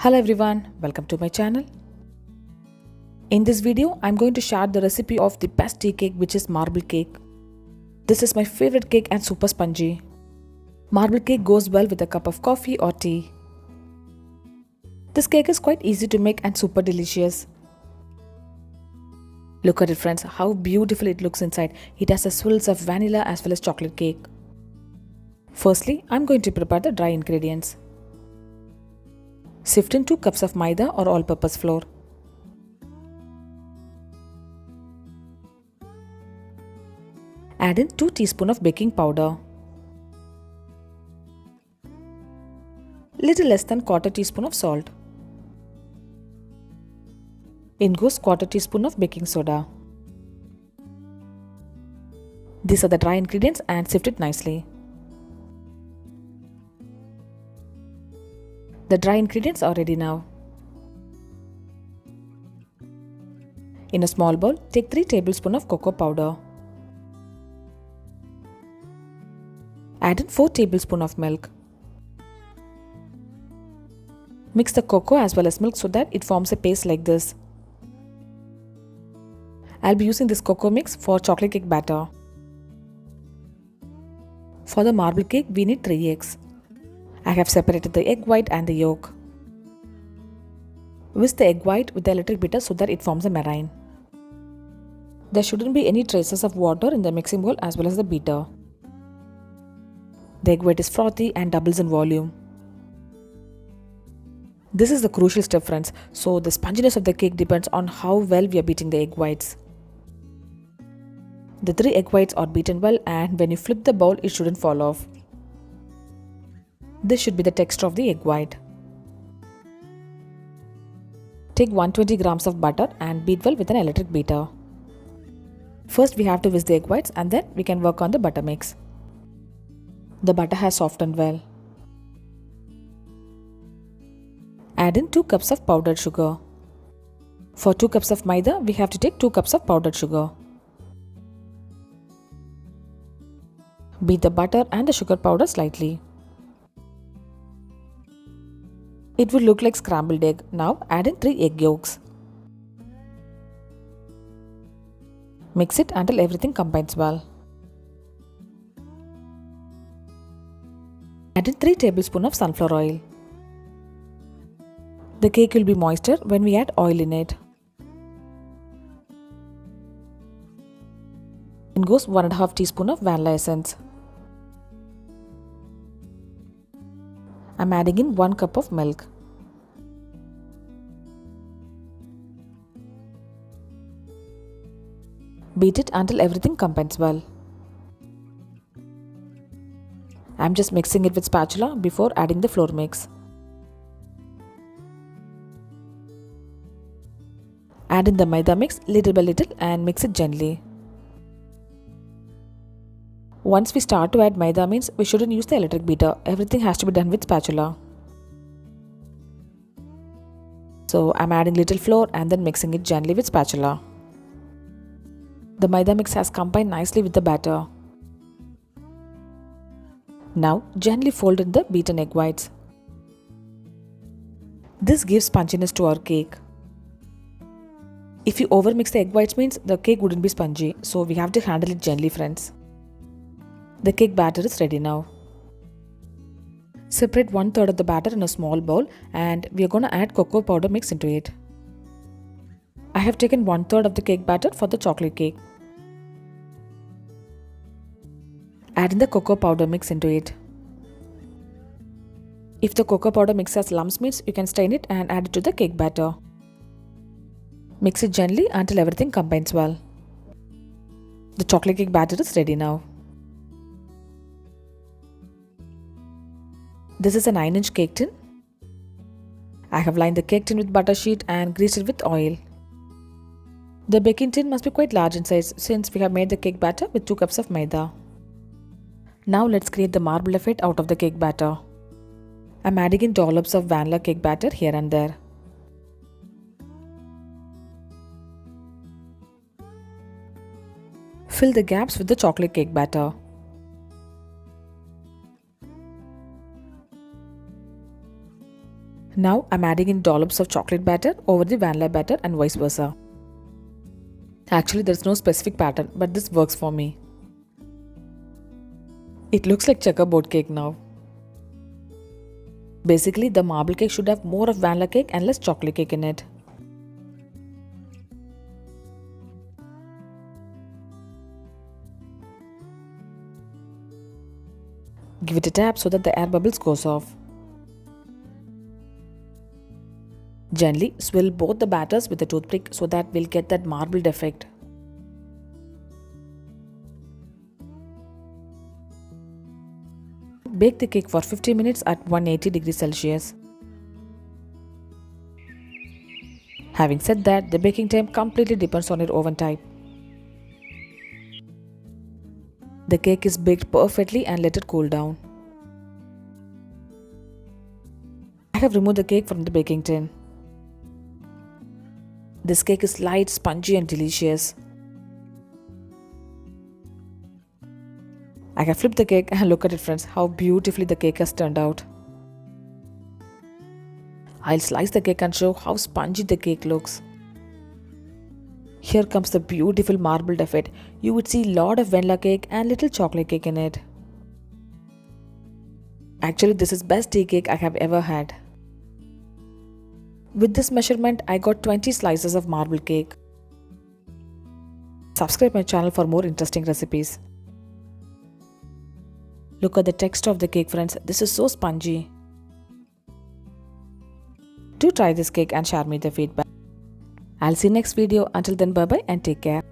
Hello everyone, welcome to my channel. In this video, I'm going to share the recipe of the best tea cake, which is marble cake. This is my favorite cake and super spongy. Marble cake goes well with a cup of coffee or tea. This cake is quite easy to make and super delicious. Look at it friends, how beautiful it looks inside. It has the swirls of vanilla as well as chocolate cake. Firstly, I'm going to prepare the dry ingredients. Sift in 2 cups of maida or all-purpose flour. Add in 2 teaspoons of baking powder. Little less than quarter teaspoon of salt. In goes quarter teaspoon of baking soda. These are the dry ingredients and sift it nicely. The dry ingredients are ready now. In a small bowl, take 3 tablespoons of cocoa powder. Add in 4 tablespoons of milk. Mix the cocoa as well as milk so that it forms a paste like this. I'll be using this cocoa mix for chocolate cake batter. For the marble cake, we need 3 eggs. I have separated the egg white and the yolk. Whisk the egg white with the electric beater so that it forms a meringue. There shouldn't be any traces of water in the mixing bowl as well as the beater. The egg white is frothy and doubles in volume. This is the crucial step friends, so the sponginess of the cake depends on how well we are beating the egg whites. The 3 egg whites are beaten well, and when you flip the bowl it shouldn't fall off. This should be the texture of the egg white. Take 120 grams of butter and beat well with an electric beater. First we have to whisk the egg whites and then we can work on the butter mix. The butter has softened well. Add in 2 cups of powdered sugar. For 2 cups of maida, we have to take 2 cups of powdered sugar. Beat the butter and the sugar powder slightly. It will look like scrambled egg. Now add in 3 egg yolks. Mix it until everything combines well. Add in 3 tablespoons of sunflower oil. The cake will be moister when we add oil in it. In goes 1.5 teaspoon of vanilla essence. I'm adding in 1 cup of milk. Beat it until everything combines well. I'm just mixing it with spatula before adding the flour mix. Add in the maida mix little by little and mix it gently. Once we start to add maida means we shouldn't use the electric beater. Everything has to be done with spatula. So I'm adding little flour and then mixing it gently with spatula. The maida mix has combined nicely with the batter. Now gently fold in the beaten egg whites. This gives sponginess to our cake. If you overmix the egg whites means the cake wouldn't be spongy, so we have to handle it gently friends. The cake batter is ready now. Separate 1/3 of the batter in a small bowl and we are going to add cocoa powder mix into it. I have taken 1/3 of the cake batter for the chocolate cake. Add in the cocoa powder mix into it. If the cocoa powder mix has lumps means you can strain it and add it to the cake batter. Mix it gently until everything combines well. The chocolate cake batter is ready now. This is a 9-inch cake tin. I have lined the cake tin with butter sheet and greased it with oil. The baking tin must be quite large in size since we have made the cake batter with 2 cups of maida. Now let's create the marble effect out of the cake batter. I'm adding in dollops of vanilla cake batter here and there. Fill the gaps with the chocolate cake batter. Now I'm adding in dollops of chocolate batter over the vanilla batter and vice versa. Actually, there's no specific pattern, but this works for me. It looks like checkerboard cake now. Basically, the marble cake should have more of vanilla cake and less chocolate cake in it. Give it a tap so that the air bubbles goes off. Gently swivel both the batters with a toothpick so that we'll get that marbled effect. Bake the cake for 50 minutes at 180 degrees Celsius. Having said that, the baking time completely depends on your oven type. The cake is baked perfectly and let it cool down. I have removed the cake from the baking tin. This cake is light, spongy and delicious. I have flipped the cake and look at it, friends, how beautifully the cake has turned out. I'll slice the cake and show how spongy the cake looks. Here comes the beautiful marbled effect. You would see lot of vanilla cake and little chocolate cake in it. Actually, this is best tea cake I have ever had. With this measurement, I got 20 slices of marble cake. Subscribe my channel for more interesting recipes. Look at the texture of the cake, friends. This is so spongy. Do try this cake and share me the feedback. I'll see you next video. Until then, bye bye and take care.